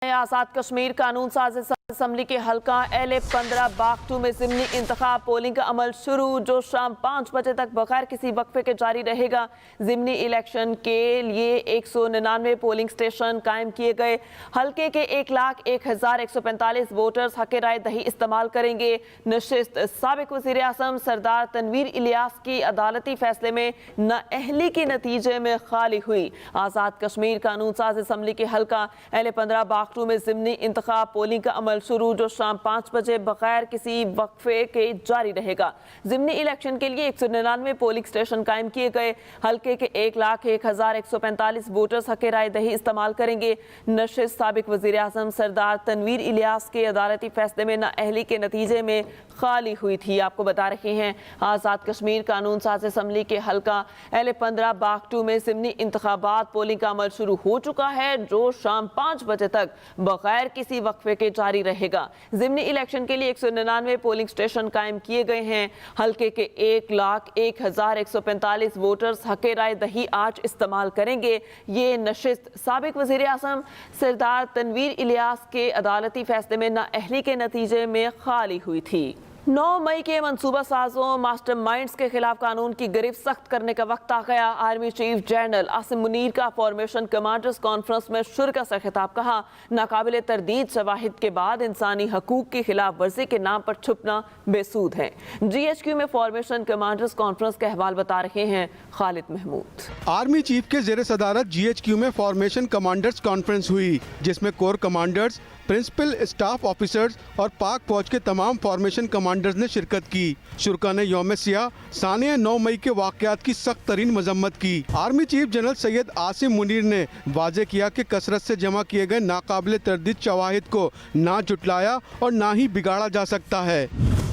आज़ाद कश्मीर कानून साज असम्बली के हल्का LA-15 बाग 2 में ज़िमनी इंतखाब पोलिंग का अमल शुरू, जो शाम 5 बजे तक बगैर किसी वक्फे के जारी रहेगा। ज़िमनी इलेक्शन के लिए 199 पोलिंग स्टेशन कायम किए गए। हल्के के 1,01,145 वोटर्स हक राय दही इस्तेमाल करेंगे। नशिस्त साबिक वज़ीर आज़म सरदार तनवीर इलियास की अदालती फैसले में नाअहली के नतीजे में खाली हुई। आज़ाद कश्मीर कानून साज असम्बली के हल्का LA-15 बाग 2 में ज़िमनी इंतखाब पोलिंग का अमल शुरू, जो शाम 5 बजे बगैर किसी वक्फे के जारी रहेगा। ज़िमनी इलेक्शन के लिए 199 पोलिंग स्टेशन कायम किए गए। हल्के के 1,01,145 वोटर्स हक राय दही इस्तेमाल करेंगे। नशिस्त साबिक वज़ीर आज़म सरदार तनवीर इलियास के अदालती फैसले में नाअहली के नतीजे में खाली हुई थी। आपको बता रहे हैं आज़ाद कश्मीर कानून साज असम्बली के हल्का LA-15 बाग 2 में ज़िमनी इंतखाबात पोलिंग का अमल शुरू हो चुका है, जो शाम 5 बजे तक बगैर किसी वक्फे के जारी रहेगा। ज़िमनी इलेक्शन के लिए 199 पोलिंग स्टेशन कायम किए गए हैं। हल्के के 1,01,145 वोटर्स हक राय दही आज इस्तेमाल करेंगे। ये नशिस्त साबिक वज़ीर आज़म सरदार तनवीर इलियास के अदालती फैसले में नाअहली के नतीजे में खाली हुई थी। 9 मई के मंसूबा साजों मास्टर माइंड्स के खिलाफ कानून की गिरफ्त सख्त करने का वक्त आ गया। Army chief general Asim Munir का फॉर्मेशन कमांडर्स कॉन्फ्रेंस में शुरका से खिताब कहा, नाकाबिले तरदीद शवाहिद के बाद इंसानी हकूक की खिलाफ वर्जी के नाम पर छुपना बेसूद है। GHQ में फॉर्मेशन कमांडर्स कॉन्फ्रेंस के अहवाल बता रहे हैं खालिद महमूद। आर्मी चीफ के ज़ेर सदारत GHQ में फॉर्मेशन कमांडर्स कॉन्फ्रेंस हुई, जिसमें core commanders, principal staff officers और पाक फौज के तमाम फॉर्मेशन कमांडर्स ने शिरकत की। शुरका ने यौम सियाह सानिया 9 मई के वाक़यात की सख्त तरीन मजम्मत की। Army chief general Syed Asim Munir ने वाज़े किया कि कसरत से जमा किए गए नाकाबिले तरदीद शवाहिद को ना जुटलाया और ना ही बिगाड़ा जा सकता है।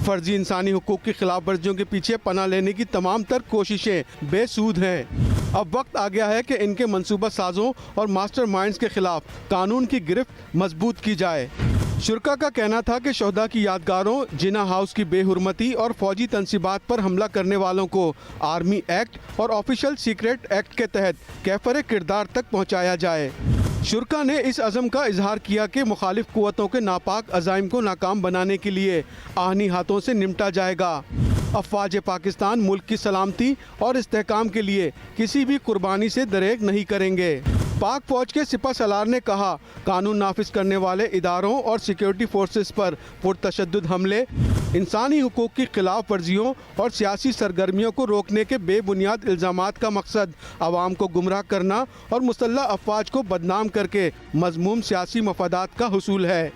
फर्जी इंसानी हुकूक की खिलाफ वर्जियों के पीछे पनाह लेने की तमाम तर कोशिशें बेसूद हैं। अब वक्त आ गया है कि इनके मंसूबा साजों और मास्टर माइंड्स के खिलाफ कानून की गिरफ्त मजबूत की जाए। शुरका का कहना था कि शोहदा की यादगारों, जिना हाउस की बेहुरमती और फौजी तनसीबात पर हमला करने वालों को आर्मी एक्ट और ऑफिशियल सीक्रेट एक्ट के तहत कैफर किरदार तक पहुँचाया जाए। शुरका ने इस अज़म का इजहार किया कि मुखालिफ कुव्वतों के नापाक अज़ाइम को नाकाम बनाने के लिए आहनी हाथों से निपटा जाएगा। अफ़वाज पाकिस्तान मुल्क की सलामती और इस्तेहकाम के लिए किसी भी कुर्बानी से दरेग नहीं करेंगे। पाक फौज के सिपह सलार ने कहा, कानून नाफिज करने वाले इदारों और सिक्योरिटी फोर्सेस पर पुरतशद्दुद हमले, इंसानी हुकूक की खिलाफ वर्जियों और सियासी सरगर्मियों को रोकने के बेबुनियाद इल्ज़ामात का मकसद आवाम को गुमराह करना और मुसल्लह अफवाज को बदनाम करके मज़मूम सियासी मफादात का हुसूल है।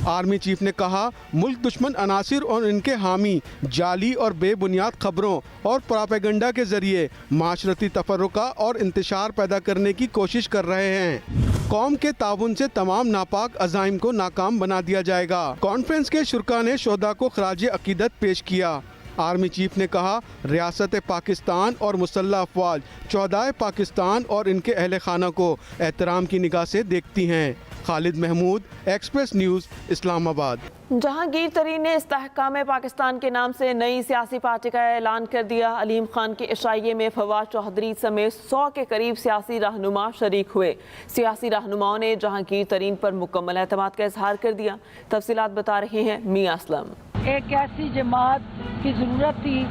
आर्मी चीफ ने कहा, मुल्क दुश्मन अनासिर और इनके हामी जाली और बेबुनियाद खबरों और प्रोपेगेंडा के जरिए माशरती तफर्रुका और इंतशार पैदा करने की कोशिश कर रहे हैं। कौम के ताउन से तमाम नापाक अज़ाइम को नाकाम बना दिया जाएगा। कॉन्फ्रेंस के शुरका ने शोहदा को खराज अकीदत पेश किया। आर्मी चीफ ने कहा, रियासत पाकिस्तान और मुसल्लह अफवाज चौदाए पाकिस्तान और इनके अहल खाना को एहतराम की निगाह से देखती हैं। Khalid Mahmood, express news, Islamabad. जहांगीर तरीन ने इस्तेहकाम पाकिस्तान के नाम से नई सियासी पार्टी का ऐलान कर दिया। अलीम खान के इशाइये में फवाद चौधरी समेत 100 के करीब सियासी रहनुमा शरीक हुए। सियासी रहनुमाओं ने जहांगीर तरीन पर मुकम्मल एतमाद का इजहार कर दिया। तफसीलात बता रहे हैं मियां असलम। एक ऐसी जमात की ज़रूरत थी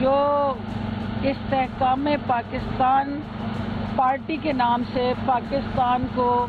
जो इस्तेहकाम पाकिस्तान पार्टी के नाम से पाकिस्तान को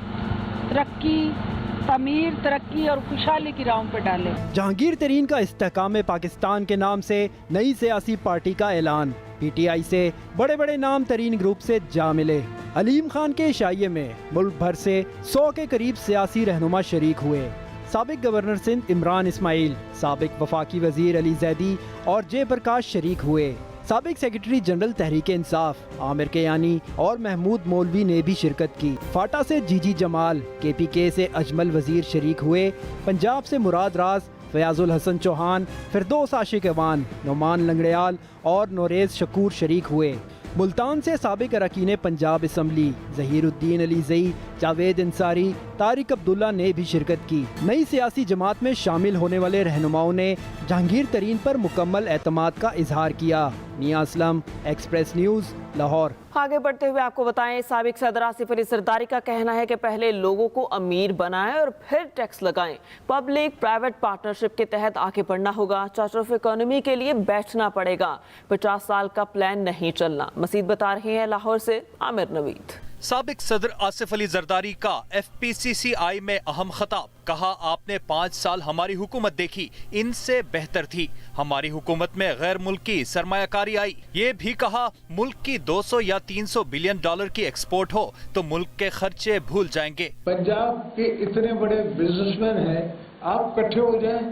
तमीर, तरक्की और खुशहाली की राहों पर डाले। जहांगीर तरीन का इस्तेहकाम पाकिस्तान के नाम से नई सियासी पार्टी का ऐलान। PTI से बड़े बड़े नाम तरीन ग्रुप से जा मिले। अलीम खान के इशाइये में मुल्क भर से 100 के करीब सियासी रहनुमा शरीक हुए। साबिक गवर्नर सिंध इमरान इस्माइल, साबिक वफाकी वजीर अली जैदी और जय प्रकाश शरीक हुए। साबिक सेक्रेटरी जनरल तहरीक इंसाफ आमिर केयानी और महमूद मौलवी ने भी शिरकत की। फाटा से जीजी जमाल, KPK से अजमल वजीर शरीक हुए। पंजाब से मुराद राज, फयाजुल हसन चौहान, फिरदौस आशिक अवान, नोमान लंगड़ियाल और नोरेज शकूर शरीक हुए। मुल्तान से साबिक अरकान पंजाब असम्बली जहीरुद्दीन अली जई, जावेद अंसारी, तारिक अब्दुल्ला ने भी शिरकत की। नई सियासी जमात में शामिल होने वाले रहनुमाओं ने जहांगीर तरीन पर मुकम्मल एतमाद का इजहार किया। मियां असलम, एक्सप्रेस न्यूज़, लाहौर। आगे बढ़ते हुए आपको बताएं, साबिक सदर आसिफ अली जरदारी का कहना है कि पहले लोगों को अमीर बनाएं और फिर टैक्स लगाएं। पब्लिक प्राइवेट पार्टनरशिप के तहत आगे बढ़ना होगा। चार्टर ऑफ इकोनॉमी के लिए बैठना पड़ेगा। 50 साल का प्लान नहीं चलना। मजीद बता रहे हैं लाहौर से आमिर नवीद। साबिक सदर आसिफ अली जरदारी का FPCCI में अहम खिताब। कहा, आपने 5 साल हमारी हुकूमत देखी, इनसे बेहतर थी। हमारी हुकूमत में गैर मुल्की सरमायाकारी आई। ये भी कहा, मुल्क की 200 या 300 बिलियन डॉलर की एक्सपोर्ट हो तो मुल्क के खर्चे भूल जाएंगे। पंजाब के इतने बड़े बिजनेसमैन हैं, आप इकट्ठे हो जाएं,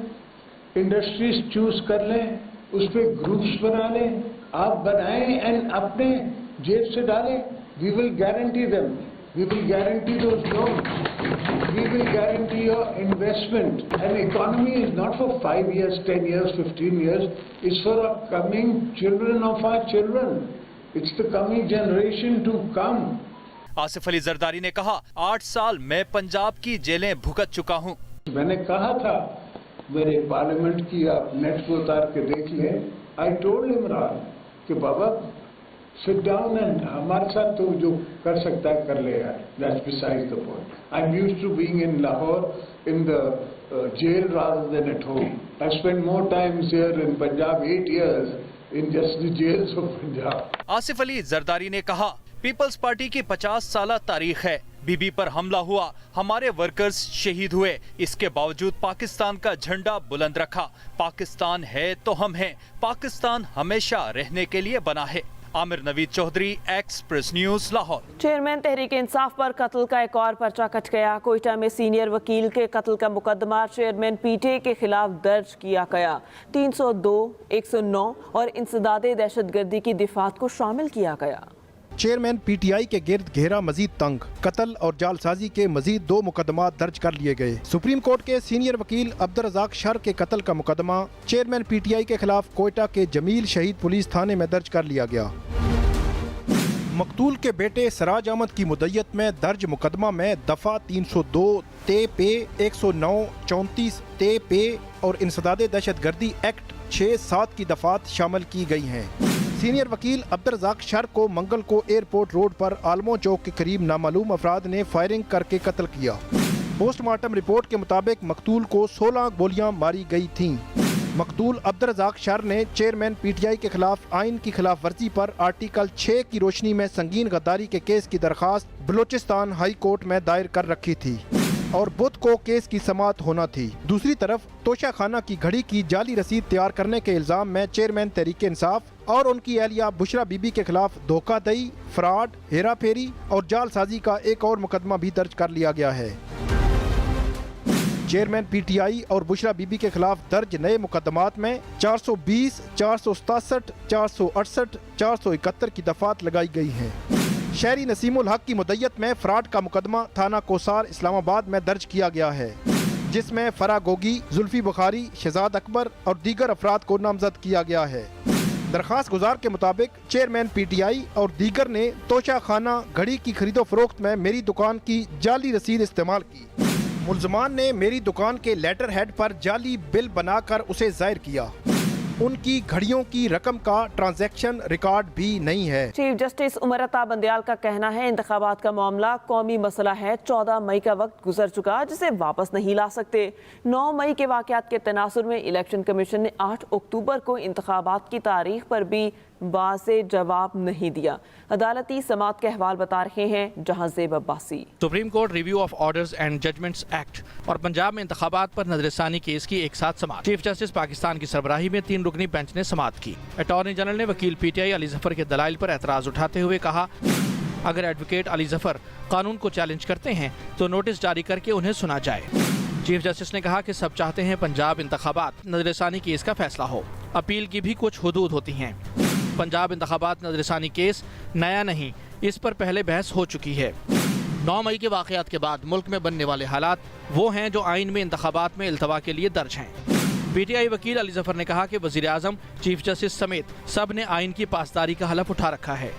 इंडस्ट्रीज चूज कर लें, उस पर ग्रुप्स बना लें, आप बनाएं एंड अपने जेब से डालें। We will guarantee them. We will guarantee those loans. We will guarantee your investment. An economy is not for 5 years, 10 years, 15 years. It's for our coming children of our children. It's the coming generation to come. Asif Ali Zardari ने कहा, 8 साल मैं पंजाब की जेलें भुगत चुका हूँ। मैंने कहा था मेरे पार्लियामेंट की आप नेट को उतार के देख लें। I told इमरान कि बाबा sit down and हमारे साथ तो जो कर सकता है कर ले यार। That's besides the point. I'm used to being in Lahore in the jail rather than at home. I've spent more times here in Punjab 8 years in just the jails of Punjab. Asif Ali Zardari ने कहा, peoples party की 50 साल तारीख है। बीबी पर हमला हुआ, हमारे वर्कर्स शहीद हुए, इसके बावजूद पाकिस्तान का झंडा बुलंद रखा। पाकिस्तान है तो हम हैं, पाकिस्तान हमेशा रहने के लिए बना है। Amir Naveed Chaudhry, express news, Lahore. Chairman Tehreek Insaf पर कत्ल का एक और पर्चा कट गया। कोयटा में सीनियर वकील के कत्ल का मुकदमा चेयरमैन PTI के खिलाफ दर्ज किया गया। 302, 109 और इंसदादे दहशतगर्दी की दिफात को शामिल किया गया। चेयरमैन PTI के गिर्द घेरा मजीद तंग, कत्ल और जालसाजी के मजीद 2 मुकदमा दर्ज कर लिए गए। सुप्रीम कोर्ट के सीनियर वकील अब्दुल रज़ाक शर के कत्ल का मुकदमा चेयरमैन PTI के खिलाफ कोयटा के जमील शहीद पुलिस थाने में दर्ज कर लिया गया। मकतूल के बेटे सराज अहमद की मुद्दत में दर्ज मुकदमा में दफ़ा 302 ते पे 109, 34 ते पे और इंसदादे दहशतगर्दी एक्ट 6-7 की दफात शामिल की गई हैं। सीनियर वकील अब्दुल रज़ाक शर को मंगल को एयरपोर्ट रोड पर आलमो चौक के करीब नामालूम अफराद ने फायरिंग करके कत्ल किया। पोस्टमार्टम रिपोर्ट के मुताबिक मकतूल को 16 गोलियां मारी गई थीं। मकतूल अब्दुल रज़ाक शर ने चेयरमैन PTI के खिलाफ आइन की खिलाफ वर्जी पर आर्टिकल 6 की रोशनी में संगीन गद्दारी के केस की दरखास्त बलोचिस्तान हाई कोर्ट में दायर कर रखी थी और बुध को केस की समाअत होना थी। दूसरी तरफ तोशा खाना की घड़ी की जाली रसीद तैयार करने के इल्जाम में चेयरमैन तहरीक इंसाफ और उनकी एहलिया बुशरा बीबी के खिलाफ धोखाधड़ी, फ्रॉड, हेरा फेरी और जालसाजी का एक और मुकदमा भी दर्ज कर लिया गया है। चेयरमैन PTI और बुशरा बीबी के खिलाफ दर्ज नए मुकदमात में 420, 467, 468, 471 की दफात लगाई गई हैं। शहरी नसीमुल हक की मुद्दत में फ्रॉड का मुकदमा थाना कोसार इस्लामाबाद में दर्ज किया गया है, जिसमें फरा गोगी, जुल्फी बुखारी, शहजाद अकबर और दीगर अफराद को नामजद किया गया है। दरखास्त गुजार के मुताबिक चेयरमैन PTI और दीगर ने तोशा खाना घड़ी की खरीदो फरोख्त में मेरी दुकान की जाली रसीद इस्तेमाल की। मुल्ज़मान ने मेरी दुकान के लेटर हेड पर जाली बिल बनाकर उसे जाहिर किया। उनकी घड़ियों की रकम का ट्रांजैक्शन रिकॉर्ड भी नहीं है। चीफ जस्टिस उमर अता बंदयाल का कहना है, इंतखाबात का मामला कौमी मसला है। 14 मई का वक्त गुजर चुका, जिसे वापस नहीं ला सकते। 9 मई के वाक़यात के तनासुर में इलेक्शन कमीशन ने 8 अक्टूबर को इंतखाबात की तारीख पर भी वाज़े जवाब नहीं दिया। अदालती समात के अहवाल बता रहे हैं Jahanzeb Abbasi. Supreme court review of orders and judgments act और पंजाब में इंतखाबात पर नजरसानी केस की एक साथ समात। चीफ जस्टिस पाकिस्तान की सरबराही में 3 रुकनी बेंच ने समात की। अटॉर्नी जनरल ने वकील PTI अली जफर के दलाइल पर एतराज उठाते हुए कहा, अगर एडवोकेट अली जफर कानून को चैलेंज करते हैं तो नोटिस जारी करके उन्हें सुना जाए। चीफ जस्टिस ने कहा कि सब चाहते हैं पंजाब इंतखाबात नजरसानी केस का फैसला हो। अपील की भी कुछ हुदूद होती हैं। पंजाब इंतखाबात नजरसानी केस नया नहीं, इस पर पहले बहस हो चुकी है। 9 मई के वाक़यात के बाद मुल्क में बनने वाले हालात वो हैं जो आइन में इंतखाबात में इल्तवा के लिए दर्ज हैं। PTI वकील अली जफर ने कहा कि वज़ीर आज़म, चीफ जस्टिस समेत सब ने आइन की पासदारी का हलफ उठा रखा है।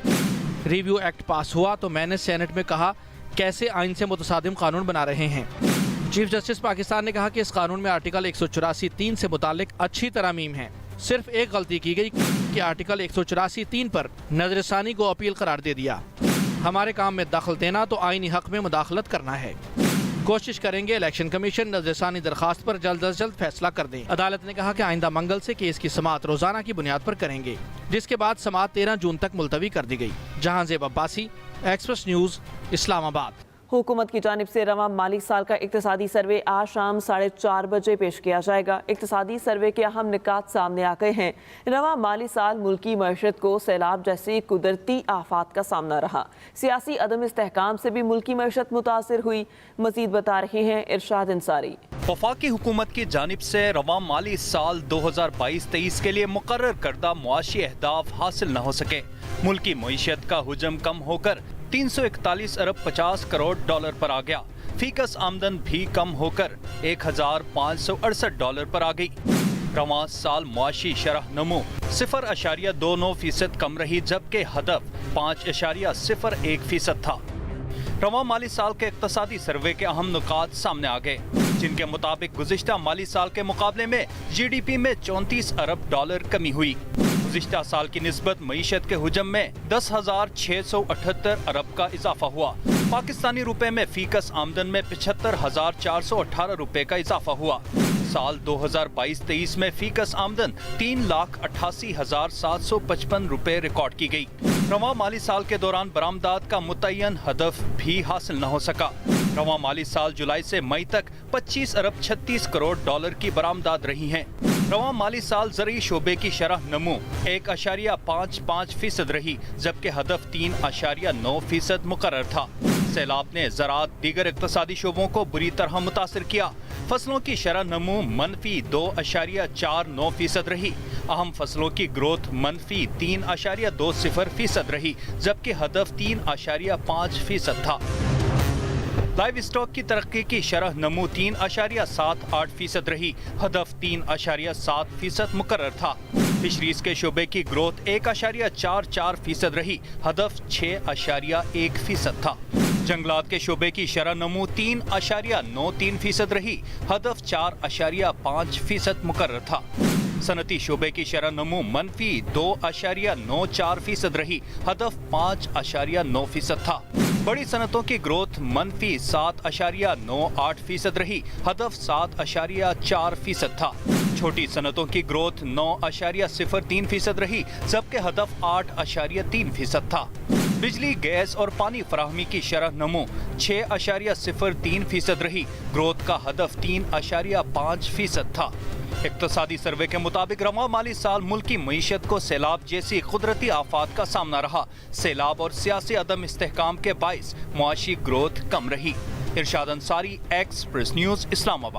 रिव्यू एक्ट पास हुआ तो मैंने सेनेट में कहा कैसे आइन से मुतसादिम कानून बना रहे हैं। चीफ जस्टिस पाकिस्तान ने कहा कि इस कानून में आर्टिकल 184(3) से मुतालिक अच्छी तरमीम है। सिर्फ एक गलती की गई कि आर्टिकल 184(3) पर नजरसानी को अपील करार दे दिया। हमारे काम में दखल देना तो आईनी हक में मुदाखलत करना है। कोशिश करेंगे इलेक्शन कमीशन नजरसानी दरखास्त पर जल्द अज जल्द फैसला कर दें। अदालत ने कहा कि आइंदा मंगल से केस की समाअत रोजाना की बुनियाद पर करेंगे, जिसके बाद समाअत 13 जून तक मुलतवी कर दी गई। Jahanzeb Abbasi, express news, Islamabad. हुकूमत की जानिब से रवां माली साल का इक्तिसादी सर्वे आज शाम 4:30 बजे पेश किया जाएगा। इक्तिसादी सर्वे के अहम निकात सामने आ गए हैं। रवां माली साल मुल्की मईशत को सैलाब जैसी कुदरती आफात का सामना रहा। सियासी अदम इस्तेहकाम से भी मुल्की मईशत मुतासिर हुई। मजीद बता रहे हैं इरशाद अंसारी। वफाकी हुकूमत की जानिब से रवां माली साल 2022-23 के लिए मुकर्रर करदा मुआशी अहदाफ हासिल न हो सके। मुल्की मईशत का हुजम कम होकर 341 अरब 50 करोड़ डॉलर पर आ गया। फीकस आमदन भी कम होकर 1568 डॉलर पर आ गई। रवां साल मुआशी शरह नमो 0.29% कम रही, जबकि हदफ 5.01% था। रवां माली साल के इक्तसादी सर्वे के अहम नुकात सामने आ गए, जिनके मुताबिक गुज़िश्ता माली साल के मुकाबले में GDP में 34 अरब डॉलर कमी हुई। गुज़िश्ता साल की निस्बत मईशत के हुजम में 10,678 अरब का इजाफा हुआ। पाकिस्तानी रुपए में फीकस आमदन में 75,418 रुपए का इजाफा हुआ। साल 2022-23 में फीकस आमदन 3,88,755 रुपए रिकॉर्ड की गई। रवां माली साल के दौरान बरामदात का मुतय्यन हदफ भी हासिल न हो सका। रवां माली साल जुलाई से मई तक 25 अरब 36 करोड़ डॉलर की बरामदात रही हैं। रवां माली साल ज़रई शोबे की शरह नमू 1.55% रही, जबकि हदफ 3.9% मुकर्रर था। सैलाब ने ज़राअत दीगर इक़्तिसादी शोबों को बुरी तरह मुतासिर किया। फसलों की शरह नमू मनफी 2.49% रही। अहम फसलों की ग्रोथ मनफी 3.20% रही, जबकि हदफ 3.5% था। लाइव स्टॉक की तरक्की की शरह नमू 3.78% रही। हदफ 3.7% मुकर्रर था। फिशरीज के शोबे की ग्रोथ 1.44% रही। हदफ 6.13% था। जंगलात के शोबे की शरह नमू 3.93% रही। हदफ 4.5% मुकर्रर था। सनती शोबे की शरह नमू मनफी 2.94% रही। हदफ 5.98% था। बड़ी सनतों की ग्रोथ मनफी 7.98% रही। हदफ 7.4% था। छोटी सनतों की ग्रोथ 9.03% रही, जबकि हदफ 8.3% था। बिजली, गैस और पानी फराहमी की शरह नमू 6.03% रही। ग्रोथ का हदफ 3.5% था। इक्तसादी सर्वे के मुताबिक रवां माली साल मुल्की मईशत को सैलाब जैसी कुदरती आफात का सामना रहा। सैलाब और सियासी अदम इस्तेहकाम के बाइस मुआशी ग्रोथ कम रही। इरशाद अंसारी, एक्सप्रेस न्यूज, इस्लामाबाद।